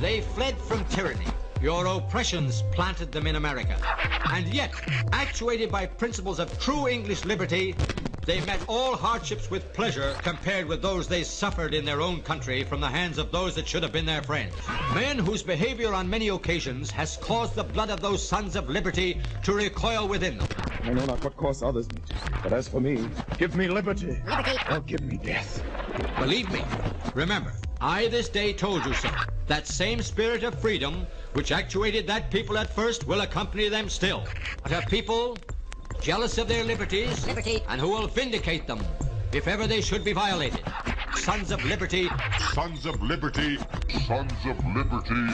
They fled from tyranny. Your oppressions planted them in America. And yet, actuated by principles of true English liberty, they met all hardships with pleasure compared with those they suffered in their own country from the hands of those that should have been their friends. Men whose behavior on many occasions has caused the blood of those sons of liberty to recoil within them. I know not what course others meet, but as for me, give me liberty, or give me death. Believe me, remember, I this day told you so. That same spirit of freedom which actuated that people at first will accompany them still. But a people jealous of their liberties and who will vindicate them if ever they should be violated. Sons of liberty. Sons of liberty. Sons of liberty.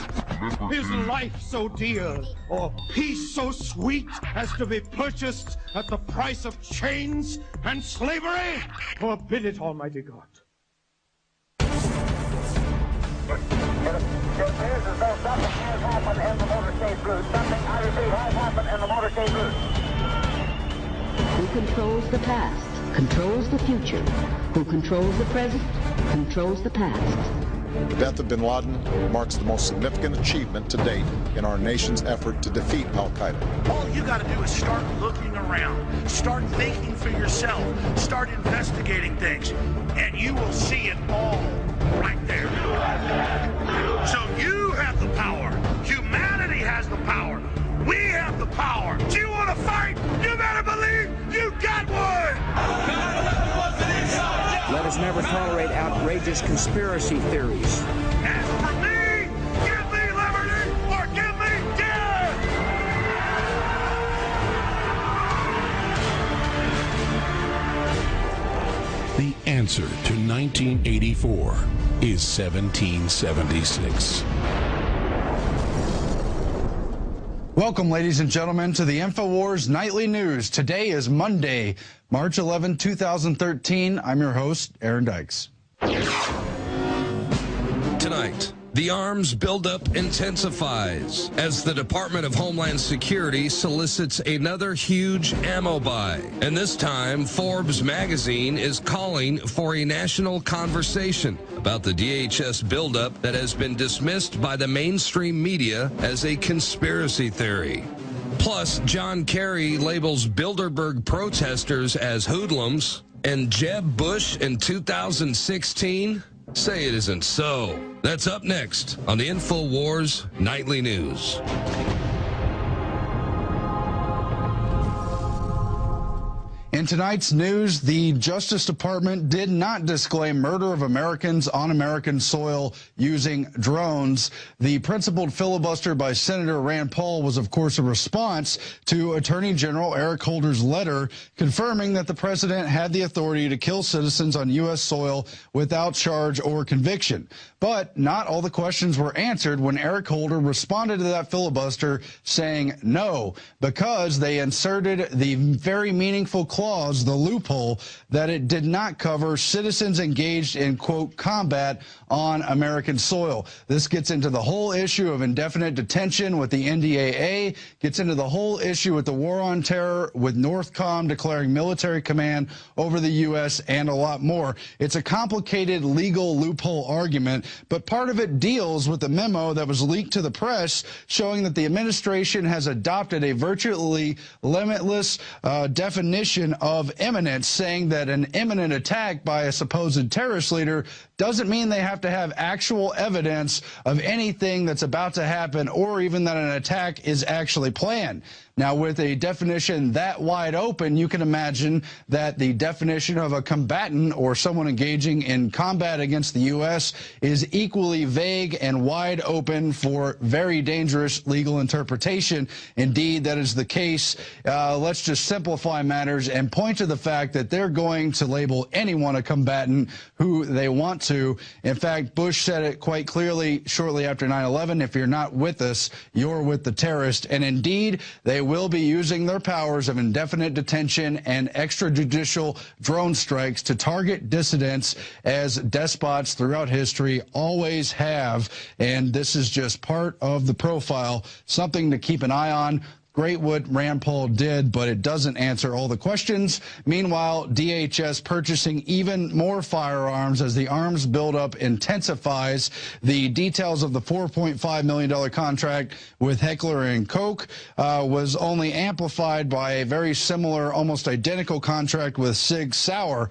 Is life so dear, or peace so sweet, as to be purchased at the price of chains and slavery? Forbid it, Almighty God. It appears as though something has happened in the motorcade route. Something, I repeat, has happened in the motorcade route. Who controls the past, controls the future. Who controls the present, controls the past. The death of bin Laden marks the most significant achievement to date in our nation's effort to defeat al-Qaeda. All you got to do is start looking around, start thinking for yourself, start investigating things, and you will see it all right there. So you have the power. Humanity has the power. We have the power. Do you want to fight? You better believe you got one! Let us never tolerate outrageous conspiracy theories. As for me, give me liberty or give me death! The answer to 1984 is 1776. Welcome, ladies and gentlemen, to the INFOWARS Nightly News. Today is Monday, March 11, 2013. I'm your host, Aaron Dykes. Tonight, the arms buildup intensifies as the Department of Homeland Security solicits another huge ammo buy. And this time, Forbes magazine is calling for a national conversation about the DHS buildup that has been dismissed by the mainstream media as a conspiracy theory. Plus, John Kerry labels Bilderberg protesters as hoodlums, and Jeb Bush in 2016 say it isn't so. That's up next on the INFOWARS Nightly News. In tonight's news, the Justice Department did not disclaim murder of Americans on American soil using drones. The principled filibuster by Senator Rand Paul was, of course, a response to Attorney General Eric Holder's letter confirming that the president had the authority to kill citizens on U.S. soil without charge or conviction. But not all the questions were answered when Eric Holder responded to that filibuster saying no, because they inserted the very meaningful clause, the loophole, that it did not cover citizens engaged in, quote, combat on American soil. This gets into the whole issue of indefinite detention with the n.d.a.a., gets into the whole issue with the war on terror, with NORTHCOM declaring military command over the U.S., and a lot more. It's a complicated legal loophole argument, but part of it deals with the memo that was leaked to the press showing that the administration has adopted a virtually limitless definition of imminent, saying that an imminent attack by a supposed terrorist leader doesn't mean they have to have actual evidence of anything that's about to happen or even that an attack is actually planned. Now, with a definition that wide open, you can imagine that the definition of a combatant or someone engaging in combat against the U.S. is equally vague and wide open for very dangerous legal interpretation. Indeed, that is the case. Let's just simplify matters and point to the fact that they're going to label anyone a combatant who they want to. In fact, Bush said it quite clearly shortly after 9/11, if you're not with us, you're with the terrorist. And indeed, they will be using their powers of indefinite detention and extrajudicial drone strikes to target dissidents, as despots throughout history always have. And this is just part of the profile, something to keep an eye on. Great what Rand Paul did, but it doesn't answer all the questions. Meanwhile, DHS purchasing even more firearms as the arms buildup intensifies. The details of the $4.5 million contract with Heckler & Koch was only amplified by a very similar, almost identical contract with Sig Sauer.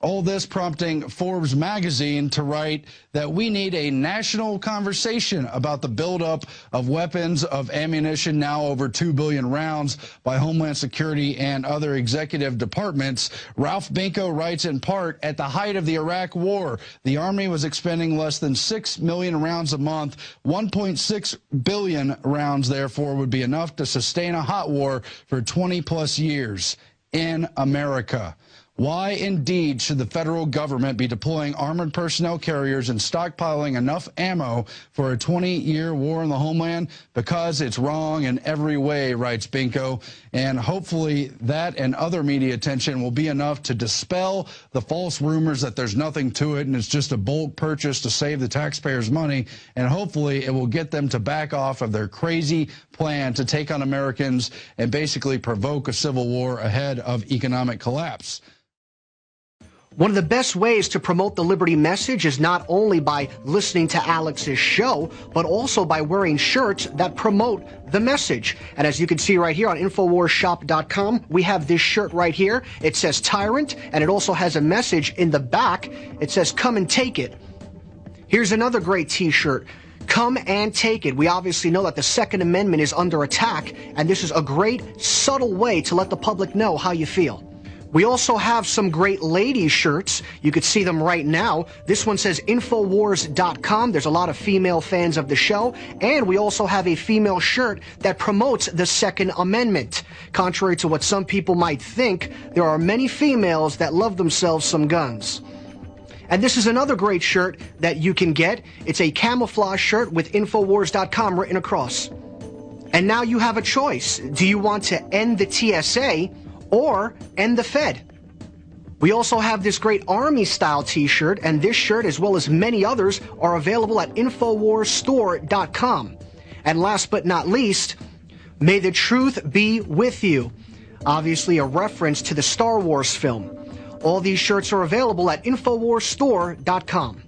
All this prompting Forbes magazine to write that we need a national conversation about the buildup of weapons, of ammunition, now over 2 billion rounds, by Homeland Security and other executive departments. Ralph Binko writes in part, at the height of the Iraq War, the Army was expending less than 6 million rounds a month. 1.6 billion rounds, therefore, would be enough to sustain a hot war for 20-plus years in America. Why, indeed, should the federal government be deploying armored personnel carriers and stockpiling enough ammo for a 20-year war in the homeland? Because it's wrong in every way, writes Binko. And hopefully that and other media attention will be enough to dispel the false rumors that there's nothing to it and it's just a bulk purchase to save the taxpayers' money. And hopefully it will get them to back off of their crazy plan to take on Americans and basically provoke a civil war ahead of economic collapse. One of the best ways to promote the liberty message is not only by listening to Alex's show, but also by wearing shirts that promote the message. And as you can see right here on InfoWarsShop.com, we have this shirt right here. It says Tyrant, and it also has a message in the back. It says, come and take it. Here's another great t-shirt. Come and take it. We obviously know that the Second Amendment is under attack, and this is a great, subtle way to let the public know how you feel. We also have some great ladies shirts. You could see them right now. This one says Infowars.com. There's a lot of female fans of the show. And we also have a female shirt that promotes the Second Amendment. Contrary to what some people might think, there are many females that love themselves some guns. And this is another great shirt that you can get. It's a camouflage shirt with Infowars.com written across. And now you have a choice. Do you want to end the TSA or end the Fed? We also have this great Army-style t-shirt, and this shirt, as well as many others, are available at InfoWarsStore.com. And last but not least, may the truth be with you. Obviously a reference to the Star Wars film. All these shirts are available at InfoWarsStore.com.